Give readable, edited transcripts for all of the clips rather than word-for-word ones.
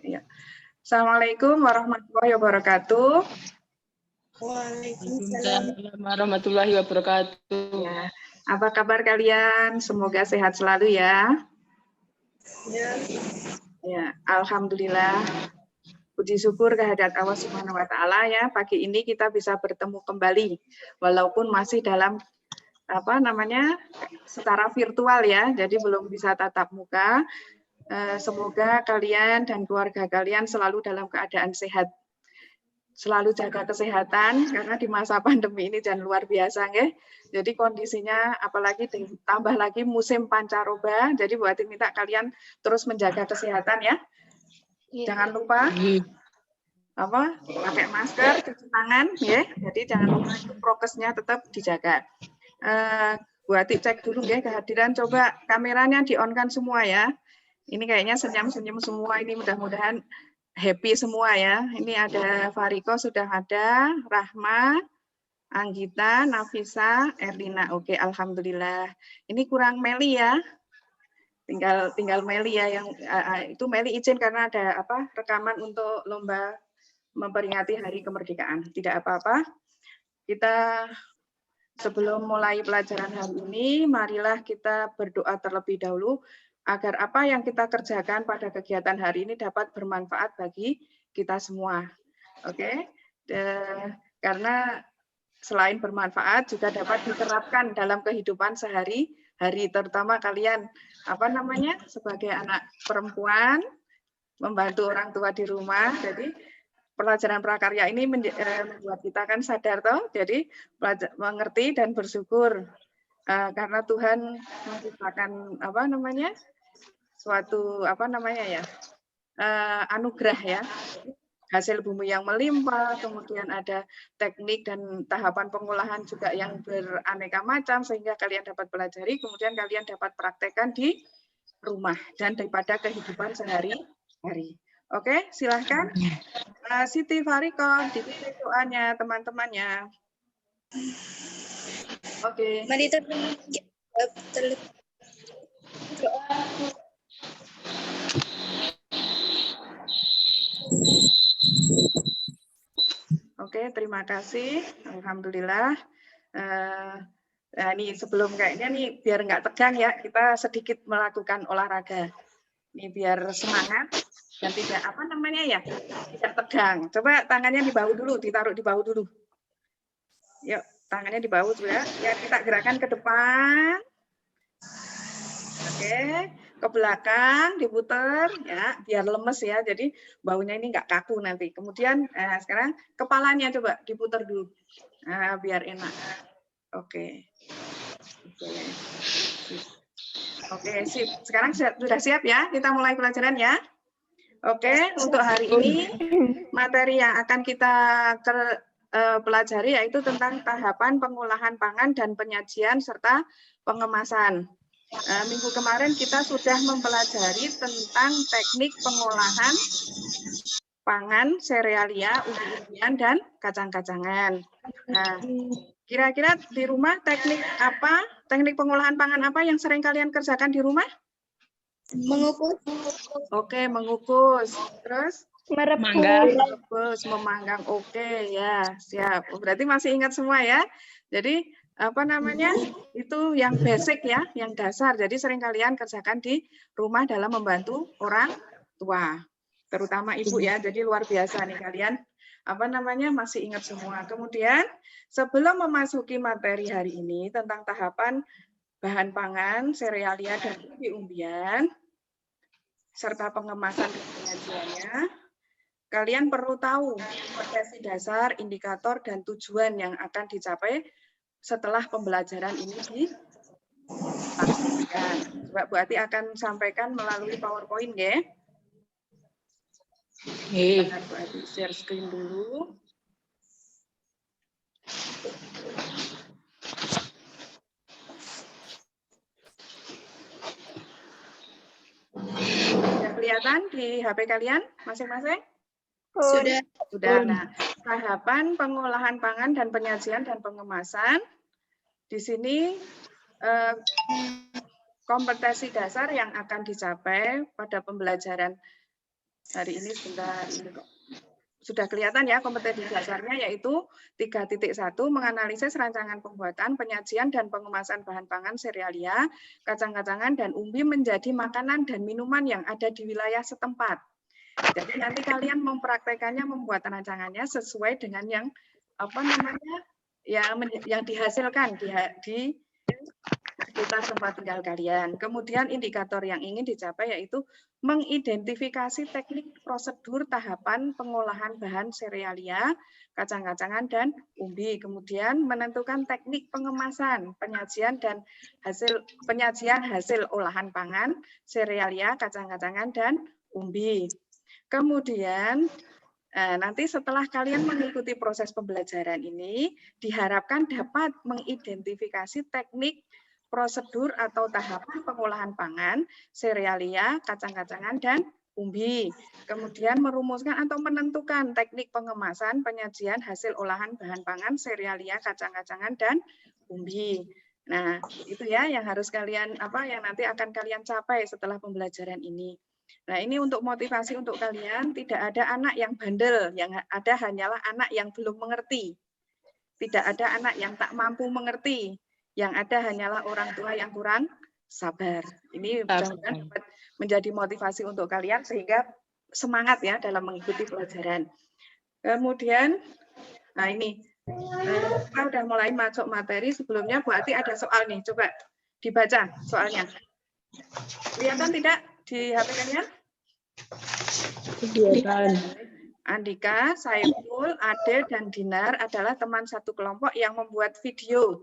Ya. Assalamualaikum warahmatullahi wabarakatuh. Waalaikumsalam warahmatullahi wabarakatuh. Ya. Apa kabar kalian? Semoga sehat selalu ya. Ya, alhamdulillah. Puji syukur kehadirat Allah Subhanahu wa taala ya. Pagi ini kita bisa bertemu kembali walaupun masih dalam secara virtual ya. Jadi belum bisa tatap muka. Semoga kalian dan keluarga kalian selalu dalam keadaan sehat. Selalu jaga kesehatan karena di masa pandemi ini jangan luar biasa ya. Jadi kondisinya apalagi ditambah lagi musim pancaroba. Jadi buat minta kalian terus menjaga kesehatan ya. Jangan lupa pakai masker, cuci tangan ya. Jadi jangan lupa itu prokesnya tetap dijaga. Bu Ati cek dulu ya kehadiran, coba kameranya di-on-kan semua ya. Ini kayaknya senyum-senyum semua, ini mudah-mudahan happy semua ya. Ini ada Fariko sudah ada, Rahma, Anggita, Nafisa, Erlina. Oke, alhamdulillah. Ini kurang Meli ya. Tinggal Meli ya yang itu Meli izin karena ada rekaman untuk lomba memperingati Hari Kemerdekaan. Tidak apa-apa. Kita sebelum mulai pelajaran hari ini, marilah kita berdoa terlebih dahulu agar apa yang kita kerjakan pada kegiatan hari ini dapat bermanfaat bagi kita semua. Oke? Karena selain bermanfaat juga dapat diterapkan dalam kehidupan sehari-hari, terutama kalian sebagai anak perempuan membantu orang tua di rumah. Jadi pelajaran prakarya ini membuat kita kan sadar toh, jadi mengerti dan bersyukur karena Tuhan menciptakan suatu anugerah ya, hasil bumi yang melimpah, kemudian ada teknik dan tahapan pengolahan juga yang beraneka macam sehingga kalian dapat pelajari, kemudian kalian dapat praktekkan di rumah dan daripada kehidupan sehari-hari. Oke, silahkan. Siti Fariko, dipimpin doanya teman-temannya. Oke. Mari Oke, terima kasih. Alhamdulillah. Nah, ini sebelum kayaknya nih biar nggak tegang ya, kita sedikit melakukan olahraga. Ini biar semangat dan tidak tidak tegang. Coba tangannya di bahu dulu, ditaruh di bahu dulu. Yuk, tangannya di bahu juga. Ya, kita gerakan ke depan. Oke, ke belakang diputar ya, biar lemes ya. Jadi bahunya ini nggak kaku nanti. Kemudian sekarang kepalanya coba diputar dulu. Nah, biar enak. Oke. Oke, sip. Sekarang sudah siap ya? Kita mulai pelajaran ya. Oke, untuk hari ini materi yang akan kita pelajari yaitu tentang tahapan pengolahan pangan dan penyajian serta pengemasan. Minggu kemarin kita sudah mempelajari tentang teknik pengolahan pangan, serealia, umbi-umbian, dan kacang-kacangan. Nah, kira-kira di rumah teknik pengolahan pangan apa yang sering kalian kerjakan di rumah? mengukus. Oke, mengukus. Terus? Merebus, memanggang. Oke, ya, siap. Berarti masih ingat semua ya. Jadi, itu yang basic ya, yang dasar. Jadi sering kalian kerjakan di rumah dalam membantu orang tua. Terutama ibu ya. Jadi luar biasa nih kalian. Masih ingat semua. Kemudian, sebelum memasuki materi hari ini tentang tahapan bahan pangan, serealia, dan umbi-umbian, serta pengemasan dan penyajiannya, kalian perlu tahu konsep dasar, indikator, dan tujuan yang akan dicapai setelah pembelajaran ini dilaksanakan. Coba Bu Ati akan sampaikan melalui PowerPoint ya. Bu Ati share screen dulu. Sudah kelihatan di HP kalian masing-masing? Sudah. Sudah. Nah, tahapan pengolahan pangan dan penyajian dan pengemasan. Di sini kompetensi dasar yang akan dicapai pada pembelajaran hari ini sebentar. Sudah kelihatan ya kompetensi dasarnya, yaitu 3.1 menganalisis rancangan pembuatan, penyajian, dan pengemasan bahan pangan serealia, kacang-kacangan, dan umbi menjadi makanan dan minuman yang ada di wilayah setempat. Jadi nanti kalian mempraktekannya, membuat rancangannya sesuai dengan yang yang dihasilkan di sekitar tempat tinggal kalian. Kemudian indikator yang ingin dicapai yaitu mengidentifikasi teknik, prosedur, tahapan pengolahan bahan serealia, kacang-kacangan, dan umbi. Kemudian menentukan teknik pengemasan, penyajian hasil olahan pangan, serealia, kacang-kacangan, dan umbi. Kemudian nanti setelah kalian mengikuti proses pembelajaran ini, diharapkan dapat mengidentifikasi teknik, prosedur atau tahapan pengolahan pangan, serealia, kacang-kacangan, dan umbi. Kemudian merumuskan atau menentukan teknik pengemasan, penyajian hasil olahan bahan pangan, serealia, kacang-kacangan, dan umbi. Nah, itu ya yang harus kalian yang nanti akan kalian capai setelah pembelajaran ini. Nah, ini untuk motivasi untuk kalian, tidak ada anak yang bandel, yang ada hanyalah anak yang belum mengerti. Tidak ada anak yang tak mampu mengerti, yang ada hanyalah orang tua yang kurang sabar. Ini mudah-mudahan dapat menjadi motivasi untuk kalian sehingga semangat ya dalam mengikuti pelajaran. Kemudian, nah ini, kita udah mulai masuk materi. Sebelumnya Bu Ati ada soal nih, coba dibaca soalnya. Kelihatan tidak di HP kalian? Kelihatan. Andika, Saiful, Ade, dan Dinar adalah teman satu kelompok yang membuat video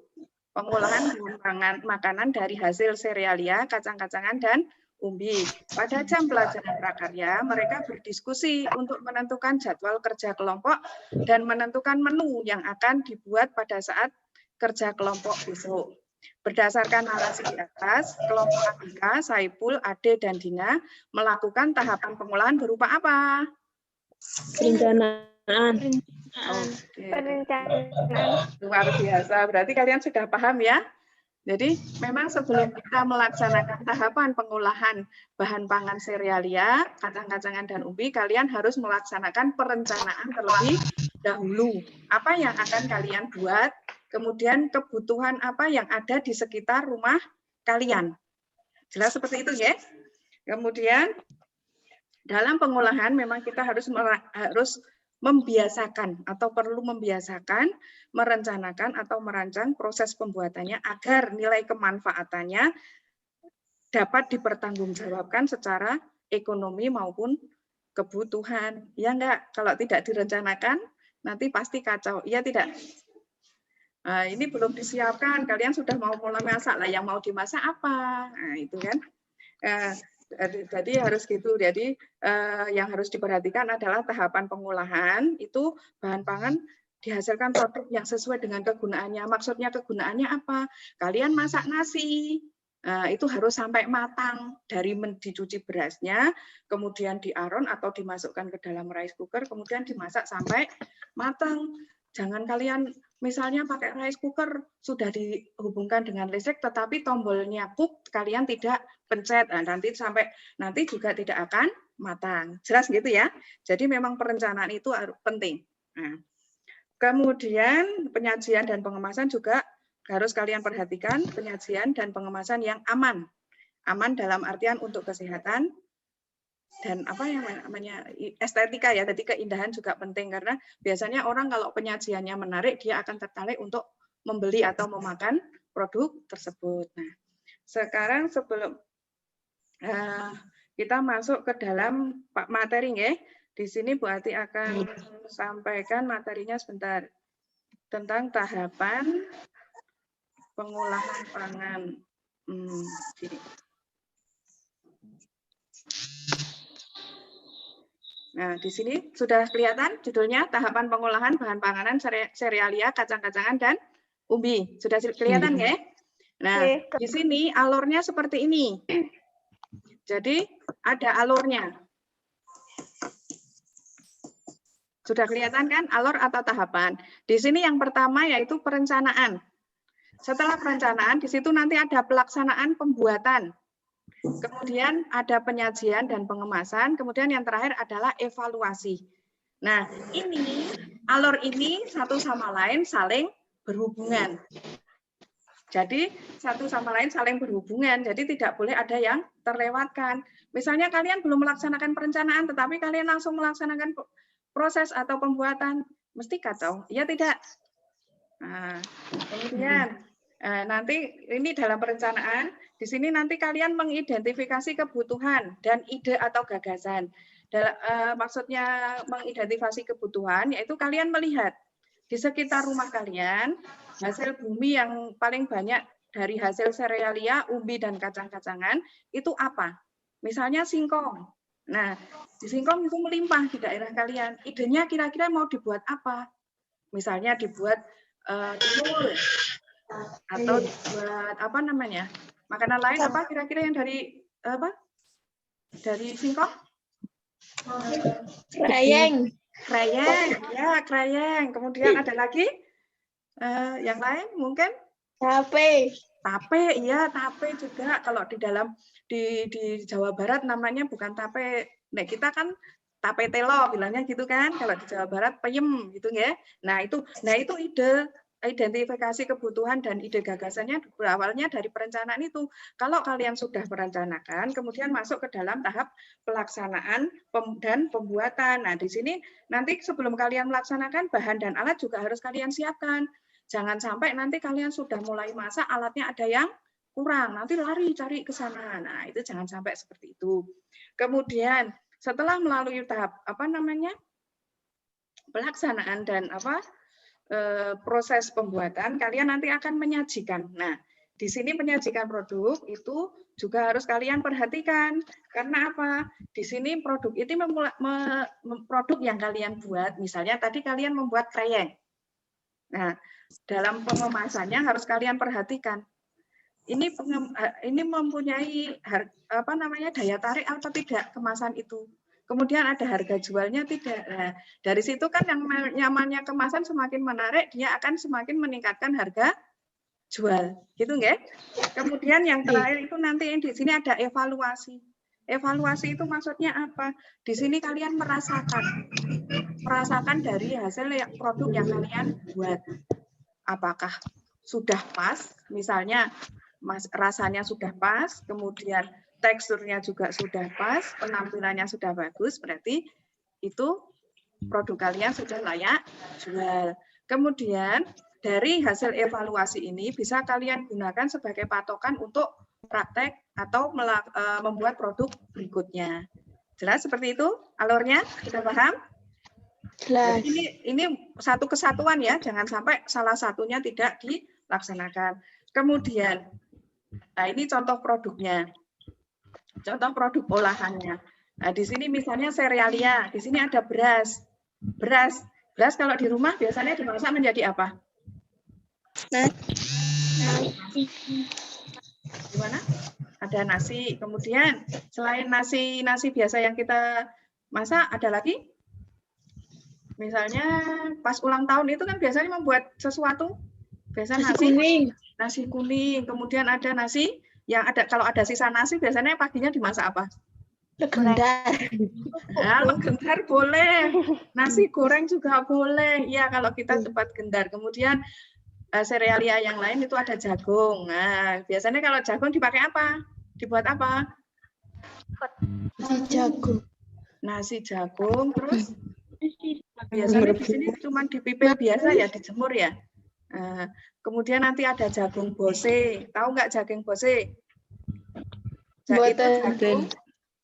pengolahan bahan makanan dari hasil serealia, kacang-kacangan, dan umbi. Pada jam pelajaran prakarya, mereka berdiskusi untuk menentukan jadwal kerja kelompok dan menentukan menu yang akan dibuat pada saat kerja kelompok besok. Berdasarkan narasi di atas, kelompok Andika, Saiful, Ade, dan Dina melakukan tahapan pengolahan berupa apa? Perencanaan. Perencanaan. Luar biasa, berarti kalian sudah paham ya? Jadi memang sebelum kita melaksanakan tahapan pengolahan bahan pangan serealia, kacang-kacangan, dan umbi, kalian harus melaksanakan perencanaan terlebih dahulu. Apa yang akan kalian buat, kemudian kebutuhan apa yang ada di sekitar rumah kalian. Jelas seperti itu ya? Kemudian dalam pengolahan memang kita harus membiasakan atau perlu membiasakan, merencanakan atau merancang proses pembuatannya agar nilai kemanfaatannya dapat dipertanggungjawabkan secara ekonomi maupun kebutuhan. Ya enggak, kalau tidak direncanakan nanti pasti kacau. Iya tidak? Nah, ini belum disiapkan, kalian sudah mau mulai masak lah, yang mau dimasak apa? Nah, itu kan. Jadi harus gitu. Jadi yang harus diperhatikan adalah tahapan pengolahan itu bahan pangan dihasilkan produk yang sesuai dengan kegunaannya. Maksudnya kegunaannya apa? Kalian masak nasi, itu harus sampai matang dari dicuci berasnya, kemudian diaron atau dimasukkan ke dalam rice cooker, kemudian dimasak sampai matang. Jangan kalian misalnya pakai rice cooker sudah dihubungkan dengan listrik, tetapi tombolnya cook kalian tidak pencet, nanti juga tidak akan matang. Jelas gitu ya. Jadi memang perencanaan itu penting. Nah, kemudian penyajian dan pengemasan juga harus kalian perhatikan, penyajian dan pengemasan yang aman. Aman dalam artian untuk kesehatan dan apa yang namanya estetika ya. Jadi keindahan juga penting karena biasanya orang kalau penyajiannya menarik dia akan tertarik untuk membeli atau memakan produk tersebut. Nah, sekarang sebelum kita masuk ke dalam materi ya. Di sini Bu Ati akan sampaikan materinya sebentar tentang tahapan pengolahan pangan. Nah, di sini sudah kelihatan judulnya tahapan pengolahan bahan panganan serealia, kacang-kacangan, dan umbi. Sudah kelihatan ya? Nah, di sini alurnya seperti ini. Jadi ada alurnya. Sudah kelihatan kan alur atau tahapan? Di sini yang pertama yaitu perencanaan. Setelah perencanaan, di situ nanti ada pelaksanaan pembuatan. Kemudian ada penyajian dan pengemasan, kemudian yang terakhir adalah evaluasi. Nah, ini alur ini satu sama lain saling berhubungan. Jadi satu sama lain saling berhubungan, jadi tidak boleh ada yang terlewatkan. Misalnya kalian belum melaksanakan perencanaan, tetapi kalian langsung melaksanakan proses atau pembuatan, mesti kacau, iya tidak? Nah, kemudian nanti ini dalam perencanaan, di sini nanti kalian mengidentifikasi kebutuhan dan ide atau gagasan. Maksudnya mengidentifikasi kebutuhan, yaitu kalian melihat di sekitar rumah kalian, hasil bumi yang paling banyak dari hasil serealia, umbi, dan kacang-kacangan, itu apa? Misalnya singkong. Nah, di singkong itu melimpah di daerah kalian. Idenya kira-kira mau dibuat apa? Misalnya dibuat telur atau buat apa namanya makanan lain apa kira-kira yang dari apa dari singkong? Krayeng. Krayeng. Kemudian ada lagi yang lain mungkin? Tape. Iya tape juga. Kalau di dalam di Jawa Barat namanya bukan tape. Nah kita kan tape telo bilangnya gitu kan. Kalau di Jawa Barat peyem gitu ya. Nah itu ide identifikasi kebutuhan dan ide gagasannya berawalnya dari perencanaan itu. Kalau kalian sudah merencanakan, kemudian masuk ke dalam tahap pelaksanaan dan pembuatan. Nah, di sini nanti sebelum kalian melaksanakan, bahan dan alat juga harus kalian siapkan. Jangan sampai nanti kalian sudah mulai masak, alatnya ada yang kurang, nanti lari cari ke sana. Nah, itu jangan sampai seperti itu. Kemudian, setelah melalui tahap pelaksanaan dan proses pembuatan, kalian nanti akan menyajikan. Nah, di sini menyajikan produk itu juga harus kalian perhatikan. Karena apa? Di sini produk itu produk yang kalian buat, misalnya tadi kalian membuat krayeng. Nah, dalam pengemasannya harus kalian perhatikan. Ini mempunyai daya tarik atau tidak kemasan itu. Kemudian ada harga jualnya tidak. Nah, dari situ kan yang nyamannya kemasan semakin menarik, dia akan semakin meningkatkan harga jual, gitu nggak? Kemudian yang terakhir itu nanti di sini ada evaluasi. Evaluasi itu maksudnya apa? Di sini kalian merasakan dari hasil produk yang kalian buat. Apakah sudah pas? Misalnya rasanya sudah pas, kemudian teksturnya juga sudah pas, penampilannya sudah bagus, berarti itu produk kalian sudah layak jual. Kemudian dari hasil evaluasi ini bisa kalian gunakan sebagai patokan untuk praktek atau membuat produk berikutnya. Jelas seperti itu alurnya? Sudah paham? Jelas. Ini satu kesatuan ya, jangan sampai salah satunya tidak dilaksanakan. Kemudian, nah ini contoh produknya. Contoh produk olahannya. Nah, di sini misalnya serealia, di sini ada beras. Beras kalau di rumah biasanya dimasak menjadi apa? Nasi. Gimana? Ada nasi. Kemudian selain nasi biasa yang kita masak, ada lagi? Misalnya pas ulang tahun itu kan biasanya membuat sesuatu. Biasanya nasi kuning. Kemudian ada nasi yang ada, kalau ada sisa nasi biasanya paginya dimasak apa? Legendar. Nah, legendar boleh. Nasi goreng juga boleh. Ya, kalau kita cepat gendar. Kemudian serealia yang lain itu ada jagung. Nah, biasanya kalau jagung dipakai apa? Dibuat apa? Nasi jagung. Terus biasanya di sini cuma dipipil biasa ya, dijemur ya. Kemudian nanti ada jagung bose. Tahu nggak jagung bose? Itu jagung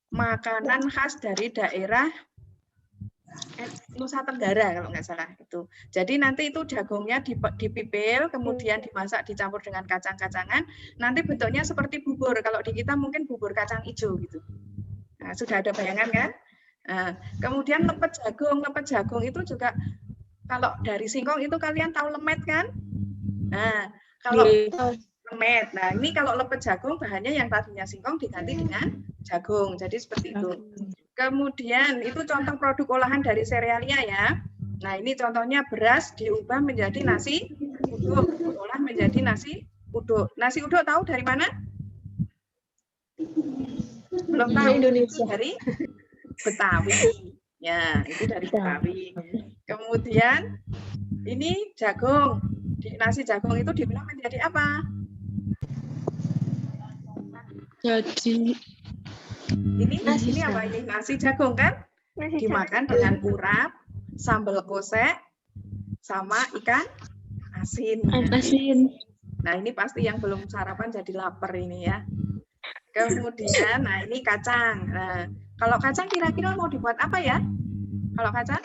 makanan khas dari daerah Nusa Tenggara kalau nggak salah itu. Jadi nanti itu jagungnya dipipil, kemudian dimasak dicampur dengan kacang-kacangan. Nanti bentuknya seperti bubur. Kalau di kita mungkin bubur kacang hijau gitu. Nah, sudah ada bayangan kan? Nah, kemudian lepet jagung itu juga kalau dari singkong itu kalian tahu lemet kan? Nah, kalau lemet. Nah, ini kalau lepet jagung bahannya yang tadinya singkong diganti dengan jagung. Jadi seperti itu. Kemudian itu contoh produk olahan dari serealia ya. Nah, ini contohnya beras diubah menjadi nasi uduk, diolah menjadi nasi uduk. Nasi uduk tahu dari mana? Belum tahu. Dari Indonesia. Dari Betawi. Ya, itu dari Betawi. Kemudian ini jagung. Nasi jagung itu diolah menjadi apa? Jadi Ini apa ini? Nasi jagung kan? Dimakan dengan urap, sambal kosek, sama ikan asin. asin. Nah, ini pasti yang belum sarapan jadi lapar ini ya. Kemudian, nah ini kacang. Nah, kalau kacang kira-kira mau dibuat apa ya? Kalau kacang,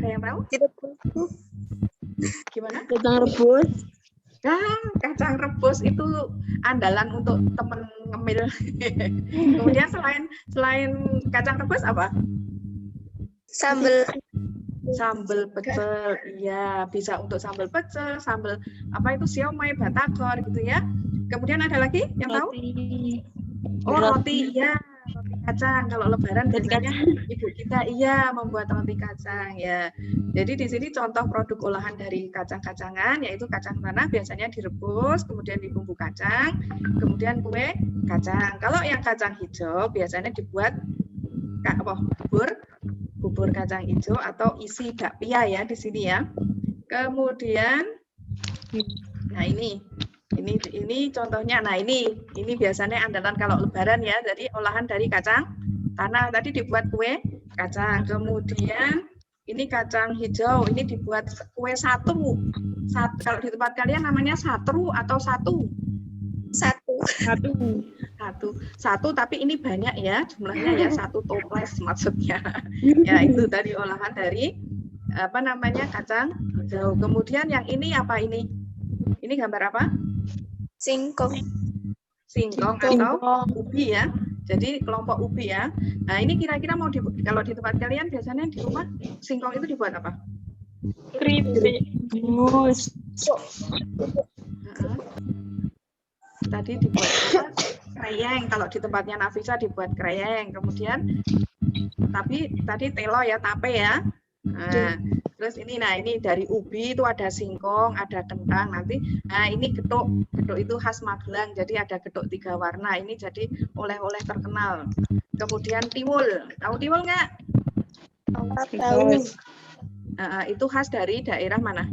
ada yang tahu? Gimana? Kacang rebus. Nah, kacang rebus itu andalan untuk temen ngemil. Kemudian selain kacang rebus apa? Sambal. Sambal pecel, iya bisa untuk sambal pecel, sambal apa itu siomay, batagor gitu ya. Kemudian ada lagi yang tahu? Roti, iya roti kacang. Kalau Lebaran biasanya ibu kita iya membuat roti kacang ya. Jadi di sini contoh produk olahan dari kacang-kacangan yaitu kacang tanah biasanya direbus, kemudian dibumbu kacang, kemudian kue kacang. Kalau yang kacang hijau biasanya dibuat bubur kacang hijau atau isi bakpia ya di sini ya. Kemudian, nah ini contohnya. Nah ini biasanya andalan kalau Lebaran ya. Jadi olahan dari kacang tanah tadi dibuat kue kacang. Kemudian ini kacang hijau ini dibuat kue satu. Kalau di tempat kalian namanya satru atau satu. Satu, tapi ini banyak ya jumlahnya ya, satu toples maksudnya. Ya itu tadi olahan dari apa namanya kacang hijau. Kemudian yang ini apa ini? Ini gambar apa? Singkong. Singkong atau ubi ya. Jadi kelompok ubi ya. Nah ini kira-kira mau kalau di tempat kalian biasanya di rumah singkong itu dibuat apa? Keripik. Mus. Tadi dibuat apa? Kreyeng. Kalau di tempatnya Nafisa dibuat kreyeng. Kemudian tapi tadi telo ya, tape ya. Nah, terus ini dari ubi itu ada singkong, ada kentang nanti. Nah, ini getuk. Getuk itu khas Magelang. Jadi ada getuk 3 warna. Ini jadi oleh-oleh terkenal. Kemudian tiwul. Tahu tiwul nggak? Tahu. Itu khas dari daerah mana?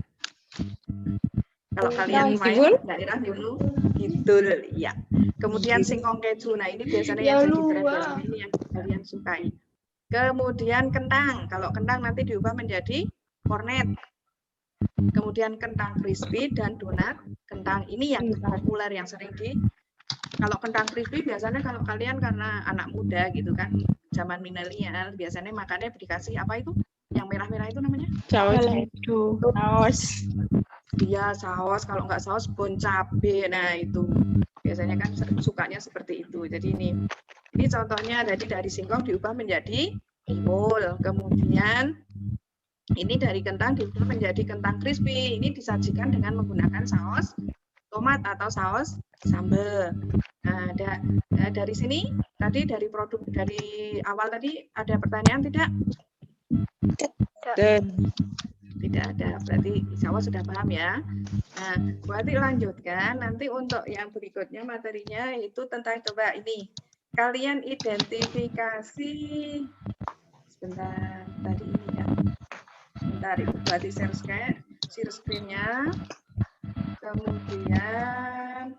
Kalau kalian main daerah Yulu Kidul, ya. Kemudian singkong keju. Nah, ini biasanya yang jadi tren ini yang kalian sukai. Kemudian kentang. Kalau kentang nanti diubah menjadi kornet. Kemudian kentang crispy dan donat. Kentang ini yang populer yang sering kalau kentang crispy biasanya kalau kalian karena anak muda gitu kan, zaman milenial biasanya makannya dikasih apa itu? Yang merah-merah itu namanya? Saus. Iya, saus. Kalau nggak saus, bon cabe. Nah, itu biasanya kan sukanya seperti itu. Jadi ini contohnya dari singkong diubah menjadi tiwul. Kemudian ini dari kentang diubah menjadi kentang crispy. Ini disajikan dengan menggunakan saus tomat atau saus sambal. Nah, dari sini tadi dari produk dari awal tadi ada pertanyaan tidak? Tidak ada, berarti insya Allah sudah paham ya. Nah, berarti lanjutkan. Nanti untuk yang berikutnya materinya itu tentang coba ini. Kalian identifikasi sebentar tadi ini ya. Sebentar, Ibu berarti share screen-nya. Kemudian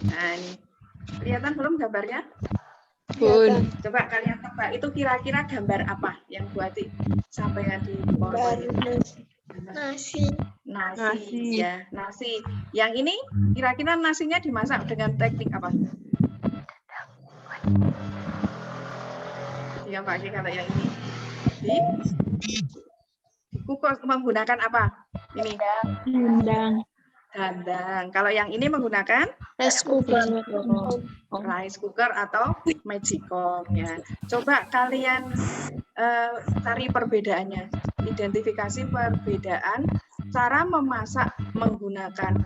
nah ini kelihatan belum gambarnya? Bun. Coba kalian tebak itu kira-kira gambar apa yang buati sampai di Nasi. Ya, nasi. Yang ini kira-kira nasinya dimasak dengan teknik apa? Ya Pak, kalau yang ini dikukus menggunakan apa? Ini dandang. Kalau yang ini menggunakan Rice cooker. rice cooker atau magicom ya. Coba kalian cari perbedaannya, identifikasi perbedaan cara memasak menggunakan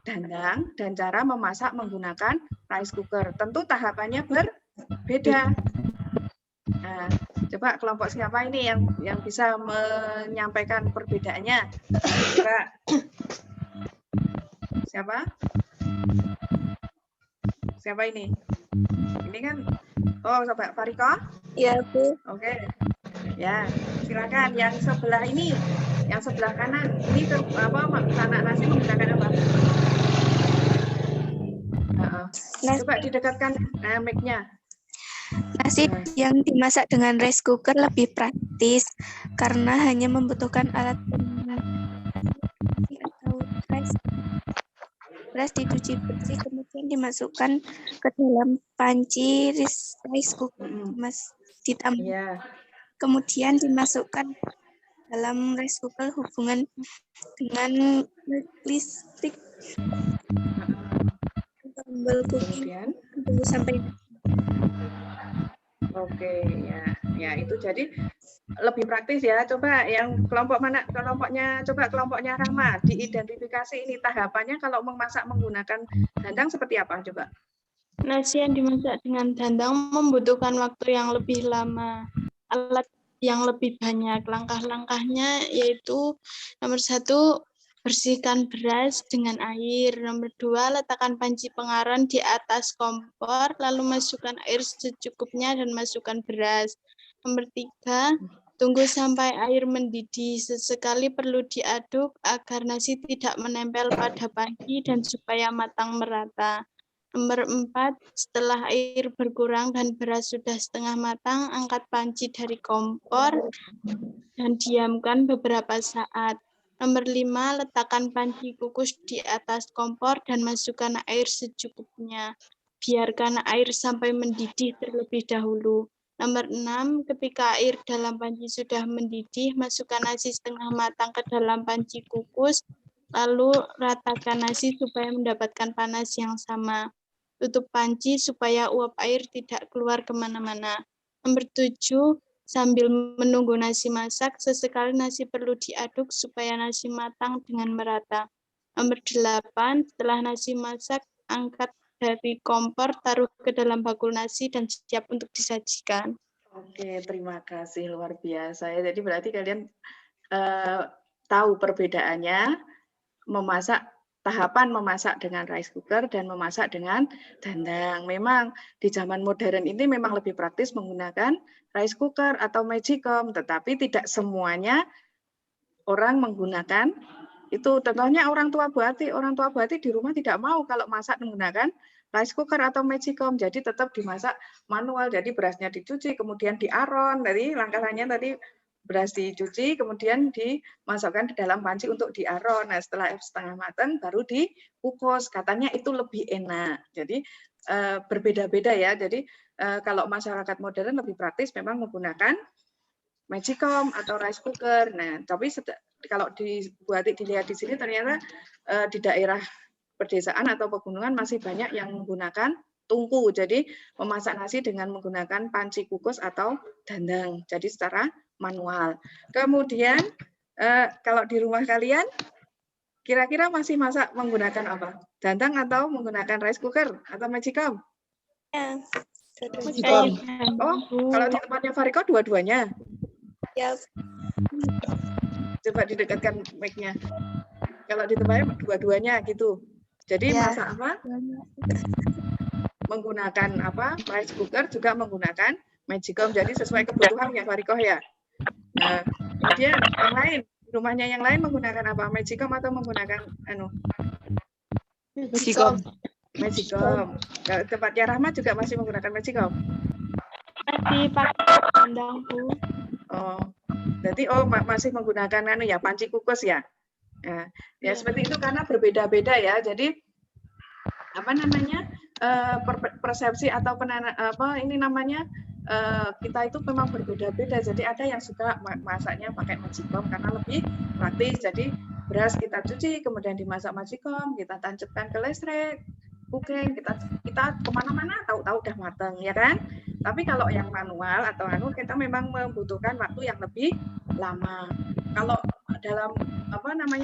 dandang dan cara memasak menggunakan rice cooker. Tentu tahapannya berbeda. Nah, Coba kelompok siapa ini yang bisa menyampaikan perbedaannya? Coba. Siapa? Siapa ini? Ini kan, oh coba Fariko? Ya, Bu. Oke. Ya, silakan. Yang sebelah ini, yang sebelah kanan, ini apa? Anak nasi menggunakan apa? Coba didekatkan mic-nya. Nasi yang dimasak dengan rice cooker lebih praktis karena hanya membutuhkan alat atau beras dicuci bersih kemudian dimasukkan ke dalam panci rice cooker kemudian dimasukkan dalam rice cooker hubungan dengan listrik tombol cooking tunggu sampai. Oke, ya itu jadi lebih praktis ya. Coba yang kelompok mana? Kelompoknya Rahma diidentifikasi ini tahapannya kalau memasak menggunakan dandang seperti apa coba? Nasi yang dimasak dengan dandang membutuhkan waktu yang lebih lama, alat yang lebih banyak. Langkah-langkahnya yaitu nomor 1, bersihkan beras dengan air. Nomor 2, letakkan panci pengaron di atas kompor, lalu masukkan air secukupnya dan masukkan beras. Nomor 3, tunggu sampai air mendidih. Sesekali perlu diaduk agar nasi tidak menempel pada panci dan supaya matang merata. Nomor 4, setelah air berkurang dan beras sudah setengah matang, angkat panci dari kompor dan diamkan beberapa saat. Nomor 5, letakkan panci kukus di atas kompor dan masukkan air secukupnya. Biarkan air sampai mendidih terlebih dahulu. Nomor 6, ketika air dalam panci sudah mendidih, masukkan nasi setengah matang ke dalam panci kukus, lalu ratakan nasi supaya mendapatkan panas yang sama. Tutup panci supaya uap air tidak keluar kemana-mana. Nomor 7, sambil menunggu nasi masak, sesekali nasi perlu diaduk supaya nasi matang dengan merata. Nomor 8, setelah nasi masak, angkat dari kompor, taruh ke dalam bakul nasi dan siap untuk disajikan. Oke, terima kasih, luar biasa ya. Jadi berarti kalian tahu perbedaannya tahapan memasak dengan rice cooker dan memasak dengan dandang. Memang di zaman modern ini memang lebih praktis menggunakan rice cooker atau magicom, tetapi tidak semuanya orang menggunakan itu. Contohnya orang tua Bu Ati di rumah tidak mau kalau masak menggunakan rice cooker atau magicom, jadi tetap dimasak manual. Jadi berasnya dicuci, kemudian diaron. Dari langkahnya tadi beras dicuci, kemudian dimasukkan di dalam panci untuk diaron. Nah, setelah setengah matang baru dikukus. Katanya itu lebih enak. Jadi berbeda-beda ya. Jadi kalau masyarakat modern lebih praktis memang menggunakan magicom atau rice cooker. Nah, tapi kalau dilihat di sini ternyata di daerah pedesaan atau pegunungan masih banyak yang menggunakan tungku. Jadi memasak nasi dengan menggunakan panci kukus atau dandang. Jadi secara manual. Kemudian kalau di rumah kalian kira-kira masih masak menggunakan apa? Dandang atau menggunakan rice cooker atau magicom? Ya. Oh, kalau di tempatnya Fariko dua-duanya. Ya. Coba didekatkan mic-nya. Kalau di tempatnya dua-duanya gitu. Jadi masak apa? Menggunakan apa? Rice cooker juga menggunakan magicom. Jadi sesuai kebutuhan ya Fariko ya. Nah, kemudian yang lain, rumahnya yang lain menggunakan apa? Magicom atau menggunakan Magicom. Magicom. Kalau tempatnya Rahmat juga masih menggunakan magicom. Masih pakai dandang, Bu. Oh, jadi masih menggunakan panci kukus ya. Ya seperti itu karena berbeda-beda ya. Jadi apa namanya persepsi atau kita itu memang berbeda-beda. Jadi ada yang suka masaknya pakai magicom karena lebih praktis. Jadi beras kita cuci, kemudian dimasak magicom, kita tancapkan ke listrik, cooking, kita kemana-mana tahu-tahu udah matang, ya kan? Tapi kalau yang manual atau kita memang membutuhkan waktu yang lebih lama. Kalau dalam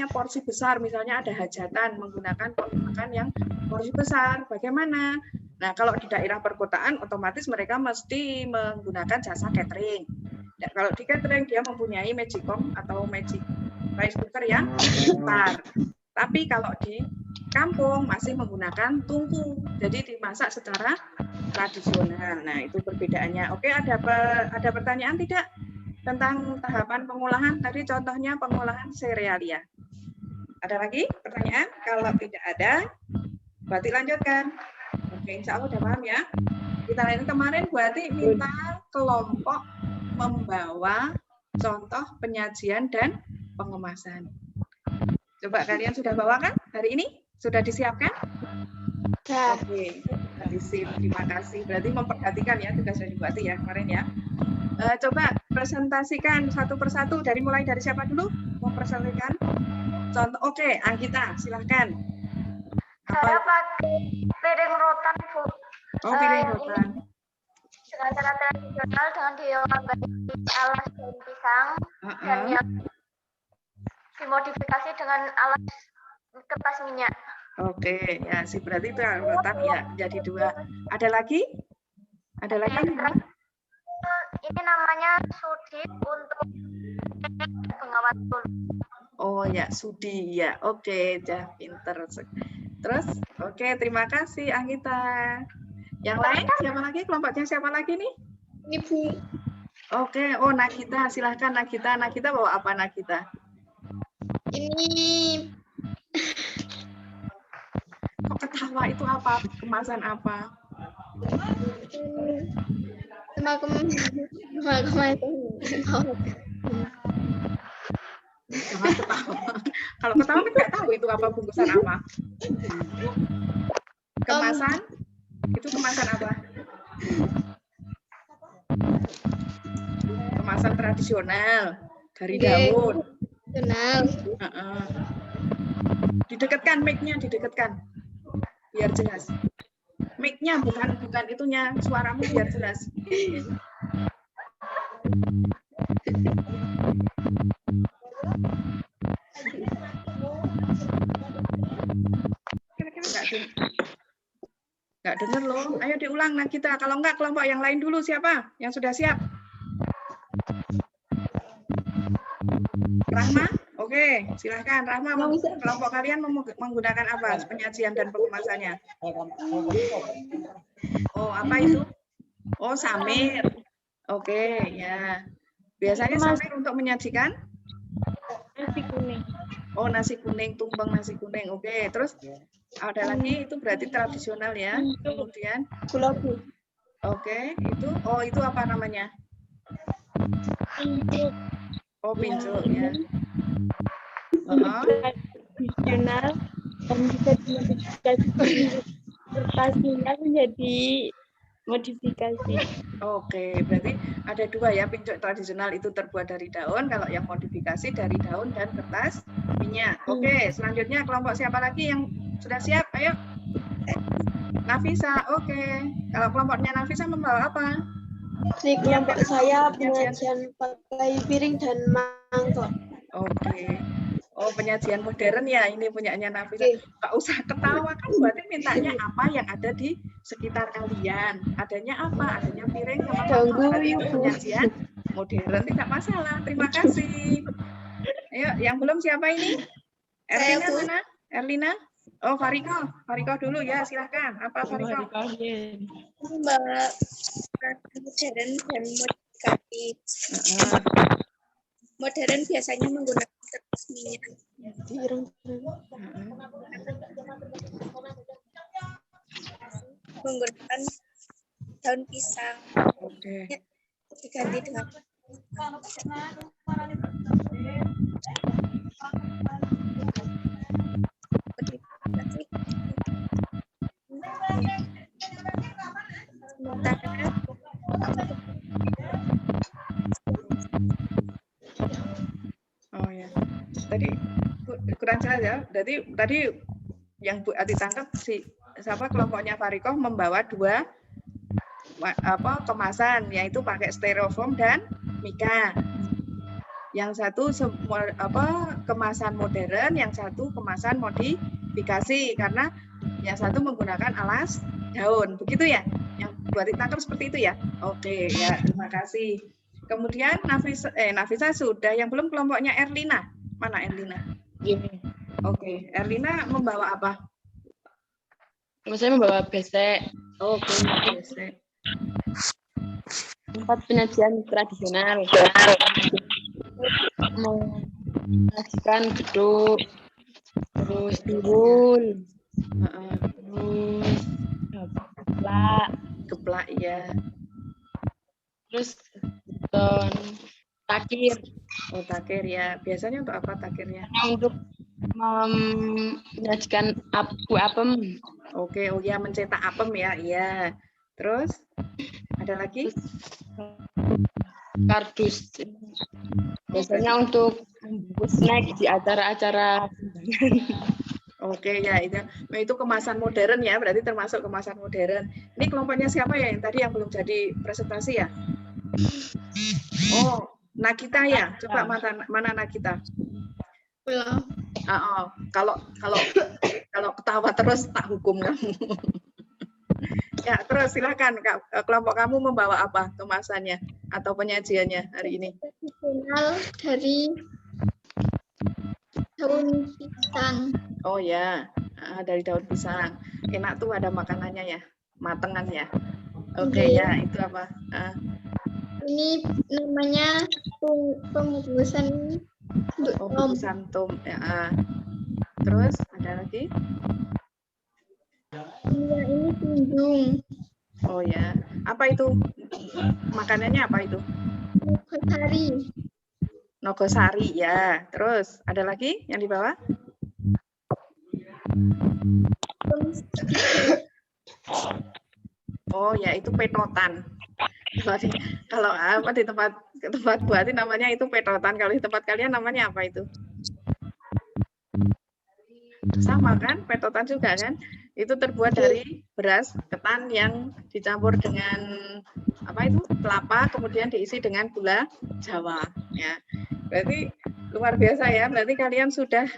porsi besar, misalnya ada hajatan menggunakan pola makan yang porsi besar, bagaimana? Nah, kalau di daerah perkotaan otomatis mereka mesti menggunakan jasa catering. Ya, kalau di catering dia mempunyai magicom atau magic rice cooker yang besar. Tapi kalau di kampung masih menggunakan tungku, jadi dimasak secara tradisional. Nah, itu perbedaannya. Oke, ada pertanyaan tidak tentang tahapan pengolahan? Tadi contohnya pengolahan serealia. Ada lagi pertanyaan? Kalau tidak ada, berarti lanjutkan. Oke, insya Allah udah paham ya. Kita ini kemarin berarti minta kelompok membawa contoh penyajian dan pengemasan. Coba kalian sudah bawa kan hari ini? Sudah disiapkan? Sudah. Oke, terima kasih. Berarti memperhatikan ya tugasnya dibuat ya kemarin ya. Coba presentasikan satu persatu. Mulai dari siapa dulu? Mau presentasikan? Contoh. Oke, Anggita, silahkan. Saya pakai piring rotan, Bu. Oh, piring rotan. Dengan cara tradisional dengan diolah dari alas daun pisang dan yang dimodifikasi dengan alas kertas minyak. Oke, ya sih berarti itu rotan ya jadi 2. Ada lagi? Ada lagi? Ini namanya sudip untuk pengawas tun. Oh ya, sudi ya. Oke, dah pinter. Terus, oke, terima kasih Anggita. Yang lain siapa lagi? Kelompoknya siapa lagi nih? Ini Bu. Oke, oh Nagita, silahkan Nagita. Nagita bawa apa Nagita? Ini Kok ketawa itu apa? Kemasan apa? Jangan ketawa. Kalau ketawa kan nggak tahu itu apa bungkusan apa. Kemasan? Itu kemasan apa? Kemasan tradisional dari daun. Kenal. Didekatkan mic-nya, didekatkan. Biar jelas. Mic-nya bukan itunya, suaramu biar jelas. Nggak dengar loh. Ayo diulang Nagita. Kalau enggak kelompok yang lain dulu siapa? Yang sudah siap? Rahma? Oke, silahkan. Rahma, kelompok kalian menggunakan apa? Penyajian dan pengemasannya. Oh, apa itu? Oh, samir. Oke, ya. Biasanya samir untuk menyajikan? Nasi kuning. Oh, nasi kuning, tumpeng nasi kuning. Oke, terus ada lagi itu berarti tradisional ya. Kemudian Gula Bu. oke, itu apa namanya? Oh, pincuk ya. Tradisional dan bisa dimodifikasi kertasnya menjadi modifikasi. Oke, berarti ada 2 ya, pincuk tradisional itu terbuat dari daun, kalau yang modifikasi dari daun dan kertas minyak. Oke, selanjutnya kelompok siapa lagi yang sudah siap? Ayo. Nafisa, oke. Kalau kelompoknya Nafisa membawa apa? Di kelompok saya penyajian pakai piring dan mangkok. Oke. Oh, penyajian modern ya, ini punyanya Nafisa. Nggak usah ketawa kan, berarti mintanya apa yang ada di sekitar kalian. Adanya apa? Adanya piring sama mangkok. Berarti itu penyajian modern, tidak masalah. Terima kasih. Ayo, yang belum siapa ini? Erlina mana? Erlina? Oh, Fariko. Fariko dulu ya, silahkan. Apa Fariko? Mbak, modern dan modifikasi. Modern biasanya menggunakan kertas minyak. Menggunakan daun pisang. Oke. Diganti dengan Oh ya. Tadi kurang jelas ya. Tadi yang Bu Ati tangkap siapa kelompoknya Fariko membawa 2 kemasan, yaitu pakai styrofoam dan mika. Yang satu kemasan modern, yang satu kemasan modifikasi karena yang satu menggunakan alas daun. Begitu ya? Yang buat ditangkap seperti itu ya? Oke, ya terima kasih. Kemudian Nafisa sudah, yang belum kelompoknya Erlina. Mana Erlina? Gini. Oke, Erlina membawa apa? Saya membawa besek, Oke, besek. tempat penyajian tradisional. Menyajikan geduk, terus tiwul, terus Geplak ya. terus beton, takir. Oh, takir ya. Biasanya untuk apa takirnya? Untuk menyajikan kue apem. Oke, oh ya, mencetak apem ya. Iya. Terus ada lagi? Kardus. Biasanya untuk membungkus snack di acara-acara. Oke ya, itu kemasan modern ya, berarti termasuk kemasan modern. Ini kelompoknya siapa ya yang tadi yang belum jadi presentasi ya? Oh, Nagita ya. Coba mana Nagita? Belum. Kalau ketawa terus tak hukum kamu. Ya, terus silakan Kak, kelompok kamu membawa apa kemasannya atau penyajiannya hari ini? Tradisional dari daun pisang. Oh ya, dari daun pisang. Enak tuh ada makanannya ya, matengan ya. Oke ya, itu apa? Ini namanya pembungkusan Pembungkusan tom. Ya. Terus ada lagi? Ini tunjung. Oh ya, apa itu? Makanannya apa itu? Nogosari. Nogosari ya. Terus ada lagi yang dibawa? Oh ya, itu petotan. Kalau apa di tempat Buati namanya itu petotan. Kalau di tempat kalian namanya apa itu? Sama kan? Petotan juga kan? Itu terbuat dari beras ketan yang dicampur dengan apa itu? Kelapa, kemudian diisi dengan gula Jawa. Ya, berarti luar biasa ya. Berarti kalian sudah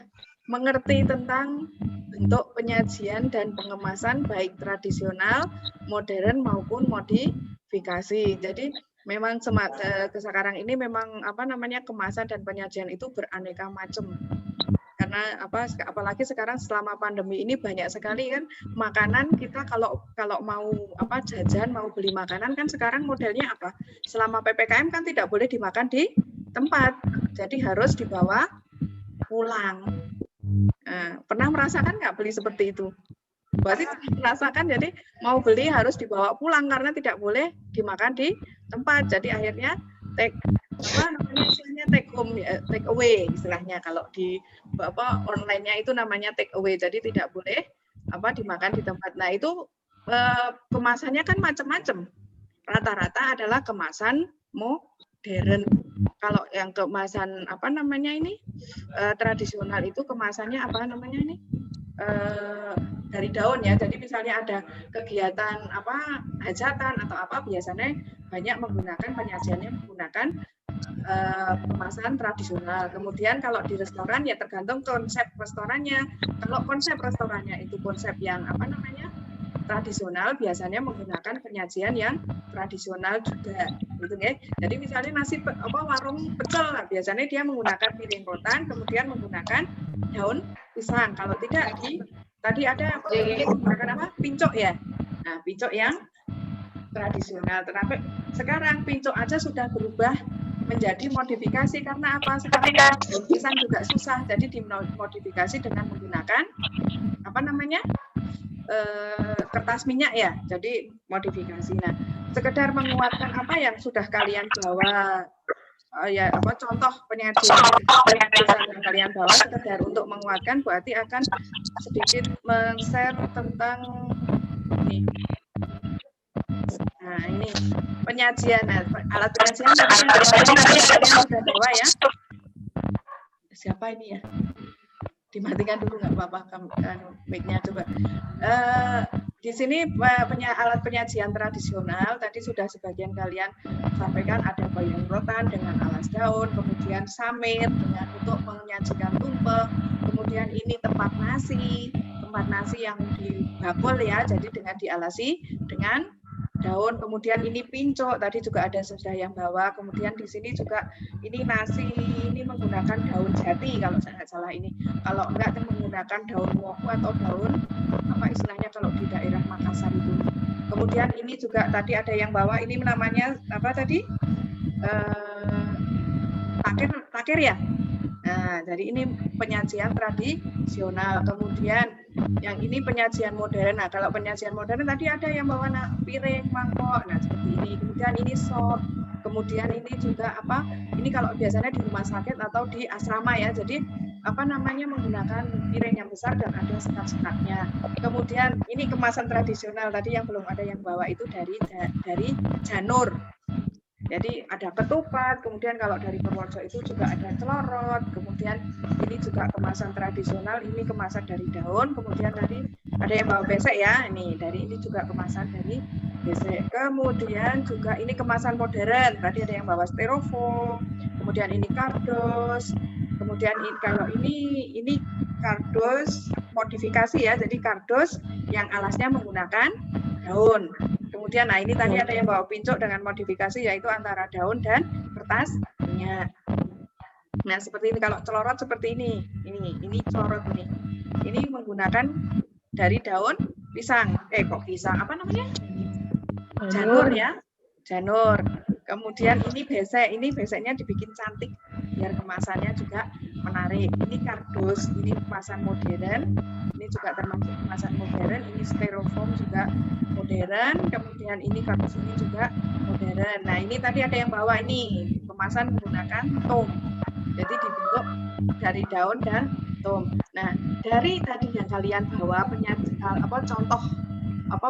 mengerti tentang bentuk penyajian dan pengemasan baik tradisional, modern maupun modifikasi. Jadi memang sekarang ini memang kemasan dan penyajian itu beraneka macam. Karena apalagi sekarang selama pandemi ini banyak sekali kan makanan kita kalau mau jajan, mau beli makanan kan sekarang modelnya apa? Selama PPKM kan tidak boleh dimakan di tempat. Jadi harus dibawa pulang. Nah, pernah merasakan nggak beli seperti itu? Berarti merasakan, jadi mau beli harus dibawa pulang karena tidak boleh dimakan di tempat. Jadi akhirnya take home, take away istilahnya. Kalau di online-nya itu namanya take away. Jadi tidak boleh dimakan di tempat. Nah, itu kemasannya kan macam-macam. Rata-rata adalah kemasan modern. Kalau yang kemasan tradisional itu kemasannya dari daun ya. Jadi misalnya ada kegiatan hajatan atau biasanya banyak menggunakan penyajiannya menggunakan kemasan tradisional. Kemudian kalau di restoran ya tergantung konsep restorannya. Kalau konsep restorannya itu konsep yang tradisional, biasanya menggunakan penyajian yang tradisional juga, gitu ya. Jadi misalnya warung pecel, biasanya dia menggunakan piring rotan, kemudian menggunakan daun pisang. Kalau tidak tadi ada menggunakan pincuk ya. Nah, pincuk yang tradisional. Tetapi sekarang pincuk aja sudah berubah menjadi modifikasi karena apa? Sekarang daun pisang juga susah, jadi dimodifikasi dengan menggunakan kertas minyak ya, jadi modifikasi. Nah, sekedar menguatkan apa yang sudah kalian bawa, contoh penyajian yang kalian bawa, sekedar untuk menguatkan, berarti akan sedikit men-share tentang ini. Nah, ini penyajian, alat penyajian kalian sudah bawa ya. Siapa ini ya? Dimatikan dulu nggak apa-apa, mic-nya coba. Di sini alat penyajian tradisional tadi sudah sebagian kalian sampaikan, ada piring rotan dengan alas daun, kemudian samir dengan untuk menyajikan tumpeng, kemudian ini tempat nasi yang dibakul ya, jadi dengan dialasi dengan daun, kemudian ini pincuk, tadi juga ada sudah yang bawa, kemudian di sini juga ini nasi, ini menggunakan daun jati kalau saya nggak salah ini. Kalau enggak menggunakan daun woku atau daun apa istilahnya kalau di daerah Makassar itu. Kemudian ini juga tadi ada yang bawa, ini namanya apa tadi? Takir ya. Nah, jadi ini penyajian tradisional. Kemudian yang ini penyajian modern. Nah, kalau penyajian modern tadi ada yang bawa piring, mangkok, nah seperti ini. Kemudian ini sop. Kemudian ini juga apa? Ini kalau biasanya di rumah sakit atau di asrama ya. Jadi apa namanya menggunakan piring yang besar dan ada sekat-sekatnya. Kemudian ini kemasan tradisional tadi yang belum ada yang bawa itu dari janur. Jadi ada ketupat, kemudian kalau dari Purworejo itu juga ada celorot, kemudian ini juga kemasan tradisional, ini kemasan dari daun, kemudian tadi ada yang bawa besek ya, ini juga kemasan dari besek. Kemudian juga ini kemasan modern, tadi ada yang bawa styrofoam, kemudian ini kardus, kemudian kalau ini kardus modifikasi ya, jadi kardus yang alasnya menggunakan daun. Kemudian, nah ini tadi ada yang bawa pincuk dengan modifikasi yaitu antara daun dan kertas minyak. Nah seperti ini, kalau celorot seperti ini celorot ini. Ini menggunakan dari daun pisang. Kok pisang? Apa namanya? Janur ya, janur. Kemudian ini beseknya dibikin cantik biar kemasannya juga menarik. Ini kardus, ini kemasan modern. Ini juga termasuk kemasan modern. Ini styrofoam juga modern. Kemudian ini kardus ini juga modern. Nah ini tadi ada yang bawa ini kemasan menggunakan tom. Jadi dibentuk dari daun dan tom. Nah dari tadi yang kalian bawa contoh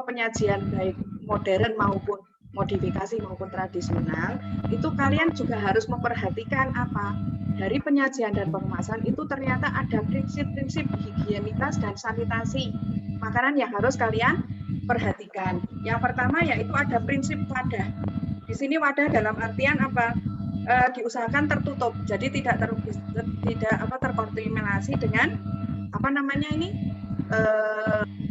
penyajian baik modern maupun modifikasi maupun tradisional, itu kalian juga harus memperhatikan apa? Dari penyajian dan pengemasan itu ternyata ada prinsip-prinsip higienitas dan sanitasi makanan yang harus kalian perhatikan. Yang pertama yaitu ada prinsip wadah. Di sini wadah dalam artian apa? Diusahakan tertutup, jadi tidak terkontaminasi dengan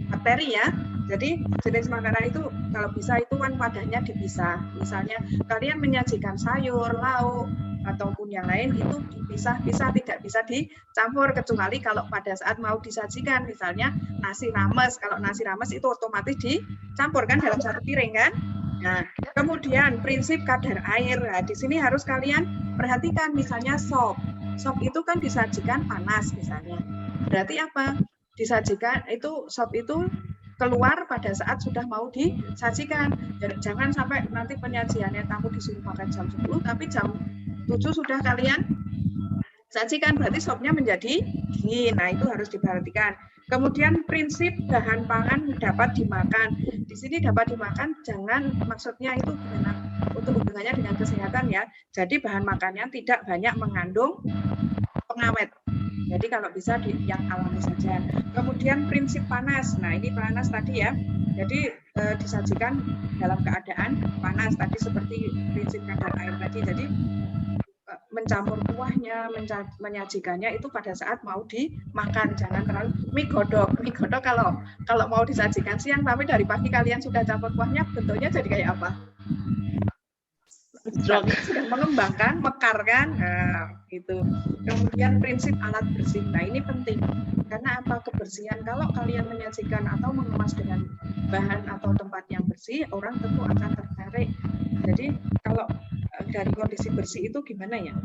bakteri ya. Jadi jenis makanan itu kalau bisa itu kan wadahnya dipisah. Misalnya kalian menyajikan sayur, lauk ataupun yang lain itu dipisah-pisah, tidak bisa dicampur kecuali kalau pada saat mau disajikan misalnya nasi rames. Kalau nasi rames itu otomatis dicampur kan dalam satu piring kan. Nah, kemudian prinsip kadar air. Nah, di sini harus kalian perhatikan misalnya sop. Sop itu kan disajikan panas misalnya. Berarti apa? Disajikan itu sop itu keluar pada saat sudah mau disajikan. Jangan sampai nanti penyajiannya tamu disuruh makan jam 10 tapi jam 7 sudah kalian sajikan, berarti sopnya menjadi dingin. Nah, itu harus diperhatikan. Kemudian prinsip bahan pangan dapat dimakan. Di sini dapat dimakan jangan maksudnya itu untuk hubungannya dengan kesehatan ya. Jadi bahan makannya tidak banyak mengandung pengawet. Jadi kalau bisa yang alami saja. Kemudian prinsip panas. Nah ini panas tadi ya. Jadi disajikan dalam keadaan panas tadi seperti prinsip kadar air tadi. Jadi mencampur kuahnya, menyajikannya itu pada saat mau dimakan. Jangan terlalu mie godok. Mie godok kalau mau disajikan siang tapi dari pagi kalian sudah campur kuahnya, bentuknya jadi kayak apa? Sudah mengembangkan, mekar kan, nah, gitu. Kemudian prinsip alat bersih, nah ini penting karena apa? Kebersihan. Kalau kalian menyajikan atau mengemas dengan bahan atau tempat yang bersih, orang tentu akan tertarik. Jadi kalau dari kondisi bersih itu gimana ya?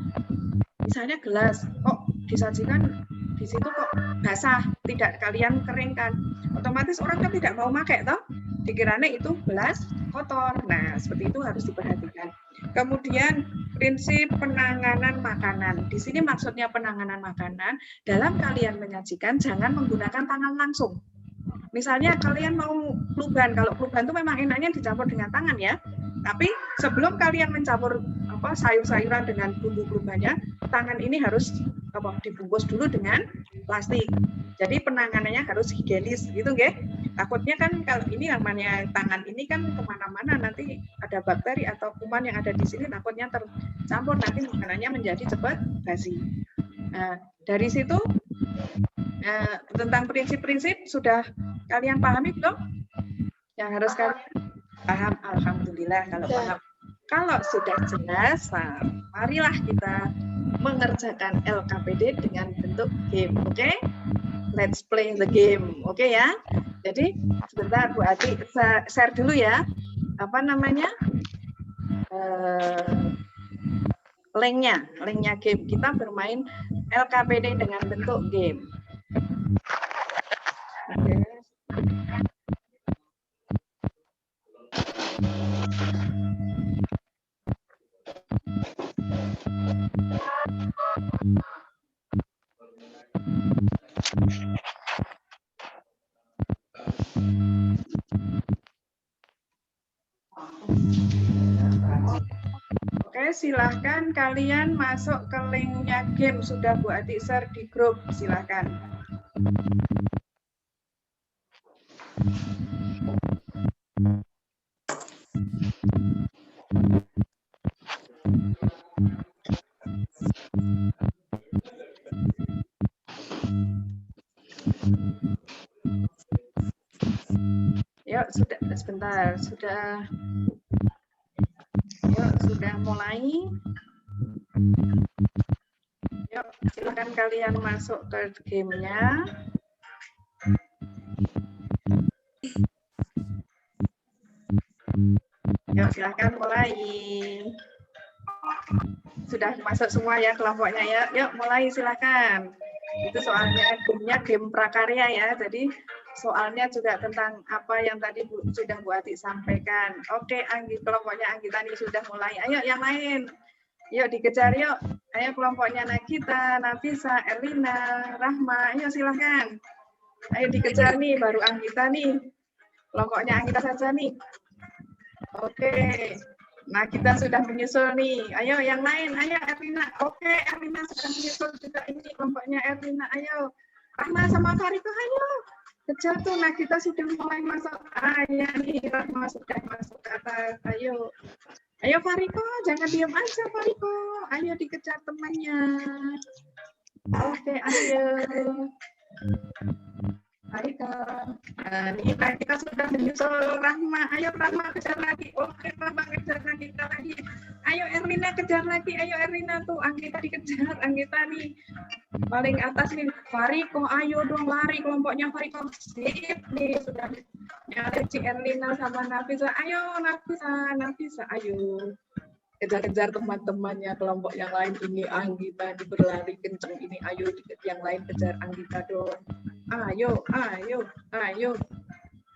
Misalnya gelas, kok disajikan di situ kok basah, tidak kalian keringkan, otomatis orang kan tidak mau pakai toh, dikiranya itu gelas kotor. Nah seperti itu harus diperhatikan. Kemudian prinsip penanganan makanan. Di sini maksudnya penanganan makanan dalam kalian menyajikan jangan menggunakan tangan langsung. Misalnya kalian mau kluban, kalau kluban itu memang enaknya dicampur dengan tangan ya. Tapi sebelum kalian mencampur sayur-sayuran dengan bumbu klubannya, tangan ini harus dibungkus dulu dengan plastik. Jadi penanganannya harus higienis, gitu nggih. Takutnya kan kalau ini namanya tangan ini kan kemana-mana nanti ada bakteri atau kuman yang ada di sini, takutnya tercampur nanti makanannya menjadi cepat basi. Nah, dari situ tentang prinsip-prinsip sudah kalian pahami belum? Yang harus kalian Paham? Alhamdulillah kalau paham. Kalau sudah jelas, marilah kita mengerjakan LKPD dengan bentuk game. Oke? Let's play the game. Oke ya? Jadi sebentar Bu Ati share dulu ya. Apa namanya? Linknya game. Kita bermain LKPD dengan bentuk game. Oke. Oke, silahkan kalian masuk ke linknya game. Sudah Bu Ati share di grup, silahkan. Yuk, sebentar, sudah mulai. Yuk, silakan kalian masuk ke gamenya. Yuk, silakan mulai. Sudah masuk semua ya kelompoknya ya. Yuk, mulai silakan. Itu soalnya gamenya game prakarya ya. Jadi soalnya juga tentang apa yang tadi sudah Bu Ati sampaikan. Oke, kelompoknya Anggita ini sudah mulai. Ayo yang lain. Yuk dikejar yuk. Ayo kelompoknya Nagita, Nafisa, Erlina, Rahma. Ayo silahkan. Ayo dikejar nih, baru Anggita nih. Kelompoknya Anggita saja nih. Oke. Nah, kita sudah menyusul nih. Ayo yang lain, ayo Erlina. Oke, Erlina sudah menyusul juga ini kelompoknya Erlina. Ayo. Rahma sama Fariko, ayo. Kejar tuh, nah kita sudah mulai masuk. Ya nih, Rahma sudah masuk ke atas. Ayo. Ayo Fariko, jangan diam aja Fariko. Ayo dikejar temannya. Oke, ayo. Fariko. Nah, kita sudah menyusul Rahma. Ayo Rahma kejar lagi. Oke, Rahma kejar lagi. Ayo Erlina kejar lagi. Ayo Erlina tuh. Anggita dikejar. Anggita nih. Paling atas nih. Fariko, ayo dong lari kelompoknya Fariko. Sip nih. Sudah nyari Ci Erlina sama Nafisa. Ayo Nafisa. Ayo. Kejar-kejar teman-temannya kelompok yang lain ini. Anggita berlari kenceng ini. Ayo yang lain kejar Anggita dong. Ayo.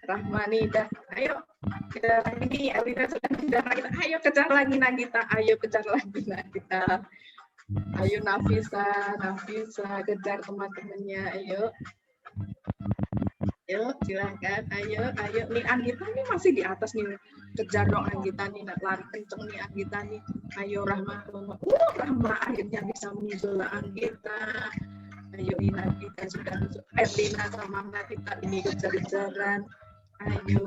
Rahmani dah. Ayo. Kejar lagi nih. Erlina sudah kejar lagi. Ayo kejar lagi Nagita. Ayo kejar lagi Nagita. Ayo Nafisa kejar teman-temannya. Ayo. Yuk, silahkan. Ayo. Nih Anggita nih masih di atas nih. Kejar dong Anggita nih. Lari kenceng nih Anggita nih. Ayo Rahma. Rahma akhirnya bisa menyusul Anggita. Ayo ini Nagita sudah masuk. Erlina sama Nagita ini kejar-kejaran. Ayo.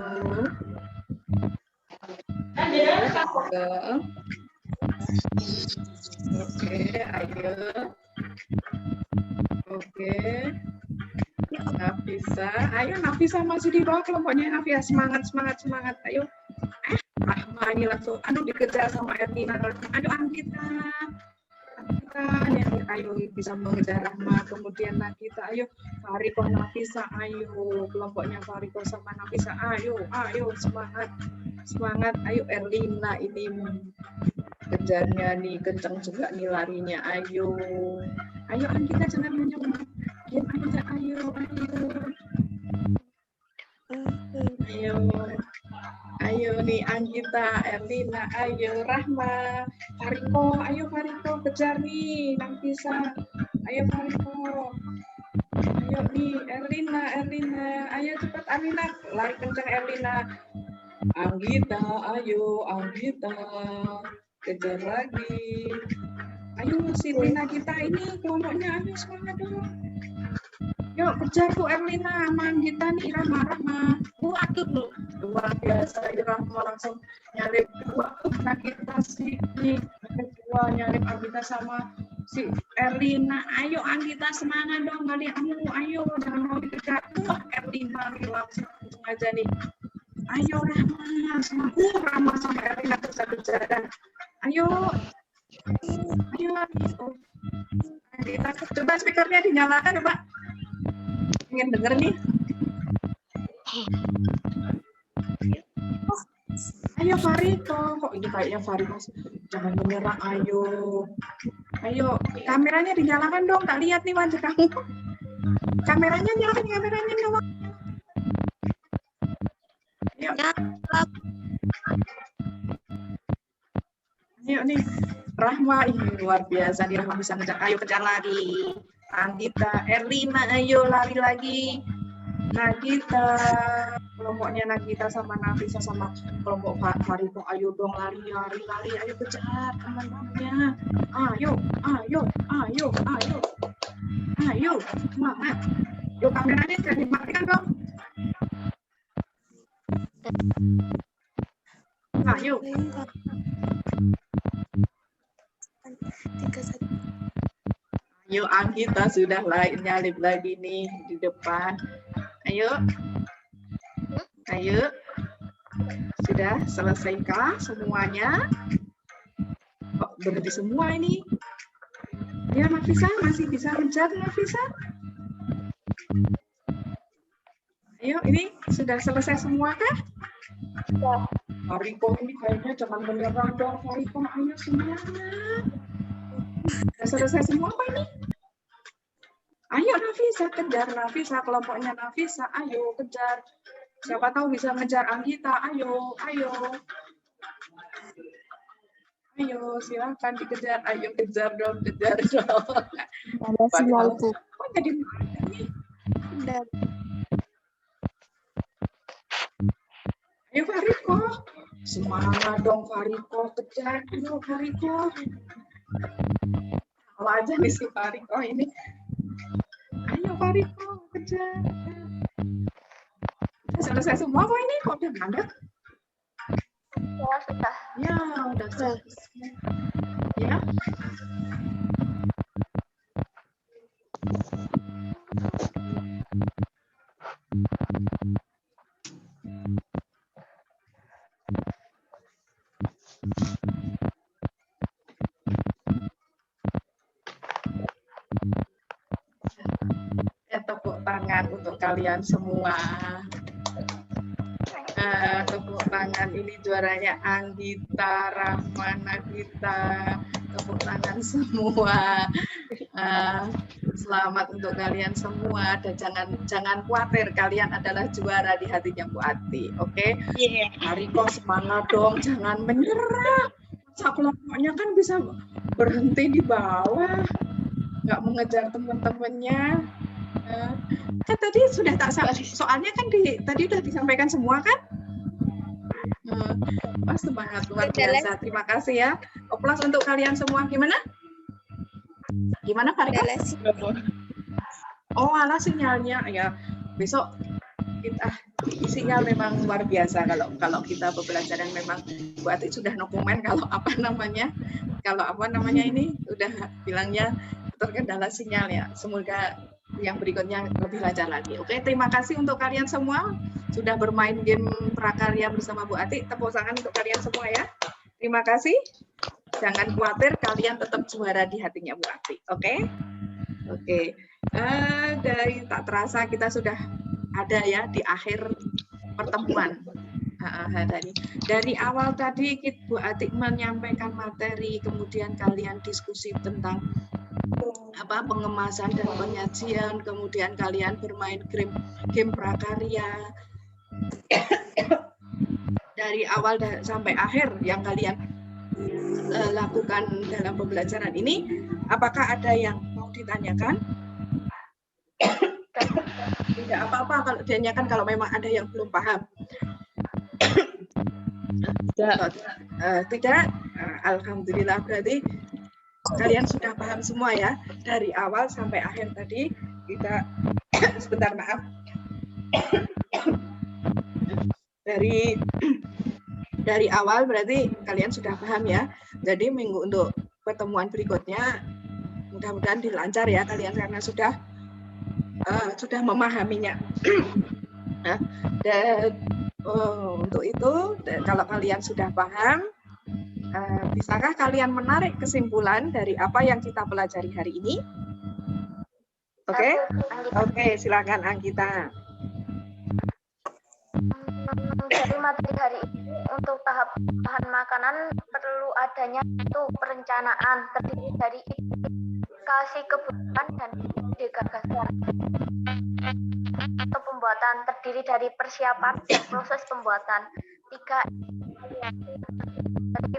Oke, ayo. Oke. Nafisa. Ayo Nafisa masih di bawah kelompoknya Nafisa. Semangat. Ayo. Rahma ini langsung dikejar sama Erlina. Aduh Anggita. Ayo bisa mengejar Rahma, kemudian Nagita, ayo Fariko, Nafisa, ayo kelompoknya Fariko sama Nafisa, ayo semangat, ayo Erlina ini kejarnya nih kenceng juga nih larinya, ayo Anggita jangan menyerah, diam aja, ayo nih Anggita, Erlina, ayo Rahma, Fariko, ayo Fariko kejar nih Nafisa, ayo Fariko, ayo nih Erlina, ayo cepat Erlina, lari kencang Erlina, Anggita, ayo Anggita, kejar lagi, ayo si Erlina kita ini kelompoknya, ayo semangat dong. Yuk kejar tuh Erlina sama Anggita nih Rahma. Waduh, luar biasa Rahma langsung nyalip dua. Nagita sih nih kedua nyalip Anggita sama si Erlina. Ayo Anggita semangat dong kali kamu. Ayo jangan mau dikejar. Erlina nih langsung aja nih. Ayo Rahma sampai Erlina kejar-kejaran. Ayo. Kita coba speakernya dinyalakan coba. Ingin denger nih. Ayo Fariko, kok ini kayaknya Fariko, jangan menyerah, ayo, kameranya dinyalakan dong, tak lihat nih wajah kamu. Kameranya nyalakan, kameranya dong. Ayo. Ayo nih, Rahma, ini luar biasa nih, Rahma bisa ngejar, ayo kejar lagi. Anggita, Erlina, ayo lari lagi. Nagita, kelompoknya Nagita sama Nafisa sama kelompok Fariko, ayo dong lari, ayo kejar teman-temannya. Ayo, semangat. Yuk kameranya jangan dimatikan dong. Ayo. Ayo Anggita sudah nyalip lagi nih di depan. Ayo, sudah selesaikah semuanya? Kok berhenti semua ini? Ya Nafisa masih bisa ngejar Nafisa? Ayo, ini sudah selesai semua kah? Ya. Fariko ini kayaknya jangan menyerah dong Fariko, ayo semuanya. Sudah selesai semua apa ini? Ayo Nafisa, kejar Nafisa, kelompoknya Nafisa, ayo kejar. Siapa tahu bisa ngejar Anggita, ayo. Ayo, silakan dikejar, ayo kejar dong. Kok jadi ini? Ayo Fariko, semangat dong Fariko, kejar dong Fariko. Kalau aja nih si Fariko ini. Ayo Fariko, kejar. Selesai semua kok ini? Kok udah mandek? Ya, sudah. Ya, udah selesai. Ya. Tepuk tangan untuk kalian semua. Tepuk tangan, ini juaranya Anggita, Rahma, Nagita. Tepuk tangan semua. Selamat untuk kalian semua dan jangan khawatir, kalian adalah juara di hatinya Bu Ati. Oke? Iya. Fariko semangat dong, jangan menyerah. Kelompoknya kan bisa berhenti di bawah, nggak mengejar teman-temannya. Kan tadi sudah tak soalnya kan tadi udah disampaikan semua kan? Pas semangat luar biasa. Terima kasih ya. Oplas untuk kalian semua. Gimana Fariko? Oh, alah sinyalnya ya. Besok kita sinyal memang luar biasa kalau kita pembelajaran memang Bu Ati sudah no comment kalau apa namanya ini udah bilangnya terkendala sinyal ya. Semoga yang berikutnya lebih lancar lagi. Oke, terima kasih untuk kalian semua sudah bermain game prakarya bersama Bu Ati. Tepuk tangan untuk kalian semua ya. Terima kasih. Jangan khawatir, kalian tetap juara di hatinya Bu Ati. Oke? Dari tak terasa kita sudah ada ya di akhir pertemuan. Dari awal tadi Bu Ati menyampaikan materi, kemudian kalian diskusi tentang pengemasan dan penyajian, kemudian kalian bermain game prakarya. Dari awal sampai akhir yang kalian lakukan dalam pembelajaran ini, apakah ada yang mau ditanyakan? Tidak apa-apa kalau ditanyakan kalau memang ada yang belum paham. Tidak, alhamdulillah berarti kalian sudah paham semua ya, dari awal sampai akhir tadi kita sebentar maaf. Dari awal berarti kalian sudah paham ya. Jadi minggu untuk pertemuan berikutnya mudah-mudahan dilancar ya kalian karena sudah memahaminya. Dan Untuk itu, kalau kalian sudah paham, bisakah kalian menarik kesimpulan dari apa yang kita pelajari hari ini? Oke? Oke, silakan Anggita. Dari materi hari ini untuk tahap bahan makanan perlu adanya itu perencanaan terdiri dari indikasi kebutuhan dan ide gagasan. Untuk pembuatan terdiri dari persiapan dan proses pembuatan. 3.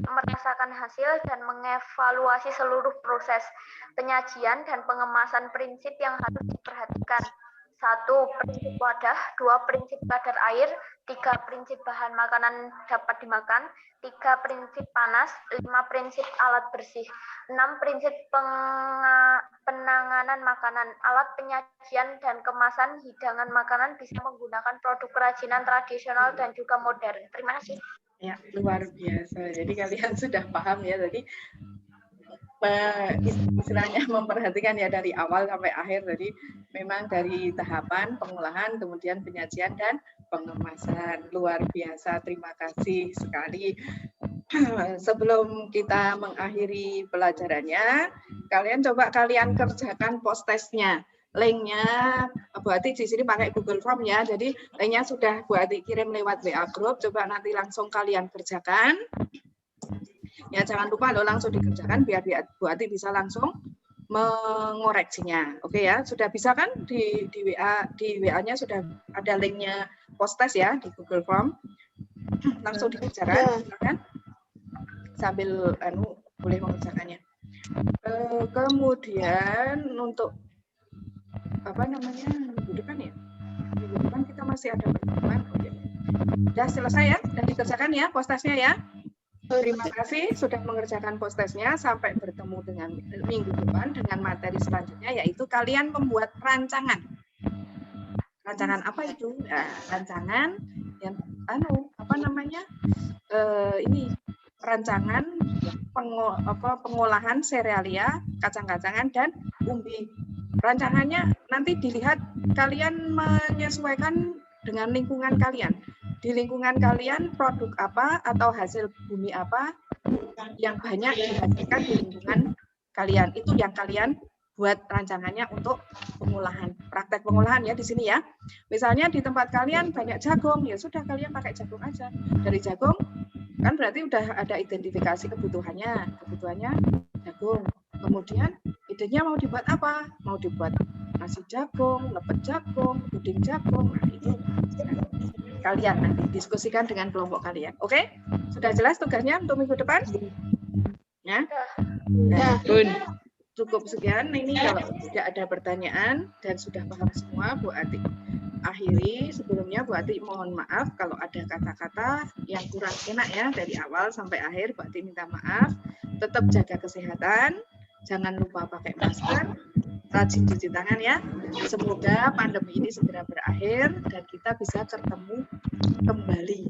Merasakan hasil dan mengevaluasi seluruh proses penyajian dan pengemasan prinsip yang harus diperhatikan. 1. Prinsip wadah, 2. Prinsip kadar air, 3. Prinsip bahan makanan dapat dimakan, 3. Prinsip panas, 5. Prinsip alat bersih, 6. Prinsip penanganan makanan, alat penyajian dan kemasan hidangan makanan bisa menggunakan produk kerajinan tradisional dan juga modern. Terima kasih. Ya, luar biasa. Jadi kalian sudah paham ya, jadi istilahnya memperhatikan ya dari awal sampai akhir. Jadi memang dari tahapan pengolahan, kemudian penyajian dan pengemasan. Luar biasa, terima kasih sekali. Sebelum kita mengakhiri pelajarannya, kalian coba kalian kerjakan post-testnya. Linknya Bu Ati di sini pakai Google Form ya, jadi linknya sudah Bu Ati kirim lewat WA Group. Coba nanti langsung kalian kerjakan. Ya, jangan lupa lo langsung dikerjakan biar Bu Ati bisa langsung mengoreksinya. Oke ya, sudah bisa kan di WA-nya sudah ada linknya post-test ya di Google Form. Langsung dikerjakan, silakan. Sambil boleh mengerjakannya. Kemudian untuk minggu depan ya? Minggu depan kita masih ada pertemuan. Oke. Sudah selesai ya? Sudah dikerjakan ya post-testnya ya? Terima kasih sudah mengerjakan post-testnya. Sampai bertemu dengan minggu depan dengan materi selanjutnya, yaitu kalian membuat rancangan. Rancangan apa itu? Rancangan yang ini rancangan pengolahan serealia, kacang-kacangan dan umbi. Rancangannya nanti dilihat kalian menyesuaikan dengan lingkungan kalian. Di lingkungan kalian produk apa atau hasil bumi apa yang banyak dihasilkan di lingkungan kalian. Itu yang kalian buat rancangannya untuk pengolahan. Praktek pengolahan ya di sini ya. Misalnya di tempat kalian banyak jagung, ya sudah kalian pakai jagung aja. Dari jagung kan berarti udah ada identifikasi kebutuhannya. Kebutuhannya jagung. Kemudian idenya mau dibuat apa? Mau dibuat nasi jagung, lepet jagung, puding jagung. Nah, itu kalian nanti diskusikan dengan kelompok kalian. Oke? Sudah jelas tugasnya untuk minggu depan? Ya? Nah, cukup sekian. Ini kalau tidak ada pertanyaan dan sudah paham semua, Bu Ati akhiri. Sebelumnya Bu Ati mohon maaf kalau ada kata-kata yang kurang enak ya dari awal sampai akhir. Bu Ati minta maaf. Tetap jaga kesehatan. Jangan lupa pakai masker, rajin cuci tangan ya. Semoga pandemi ini segera berakhir dan kita bisa ketemu kembali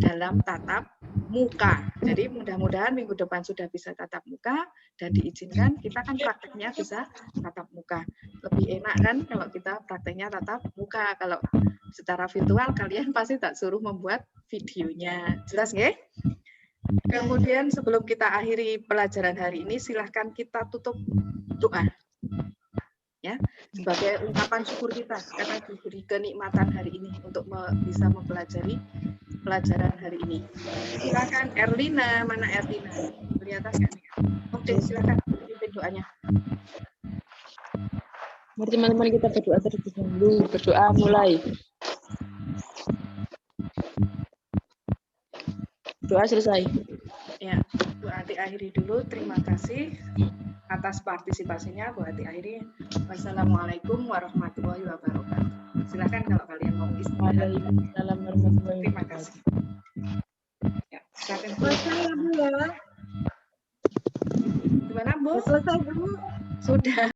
dalam tatap muka. Jadi mudah-mudahan minggu depan sudah bisa tatap muka dan diizinkan kita kan prakteknya bisa tatap muka. Lebih enak kan kalau kita prakteknya tatap muka. Kalau secara virtual kalian pasti tak suruh membuat videonya. Jelas nggih? Kemudian sebelum kita akhiri pelajaran hari ini, silahkan kita tutup doa. Ya, sebagai ungkapan syukur kita karena diberi kenikmatan hari ini untuk bisa mempelajari pelajaran hari ini. Silakan Erlina, mana Erlina? Di atas kan? Oke, silakan pimpin doanya. Mari teman-teman kita berdoa terlebih dahulu. Berdoa mulai. Doa selesai. Ya, Bu Ati akhiri dulu. Terima kasih atas partisipasinya. Bu Ati akhiri. Wassalamualaikum warahmatullahi wabarakatuh. Silakan kalau kalian mau istirahat. Waalaikumsalam warahmatullahi Terima wabarakatuh. kasih. Ya, silakan. Selesai ya, Bu ya. Gimana, Bu? Selesai, Bu. Sudah.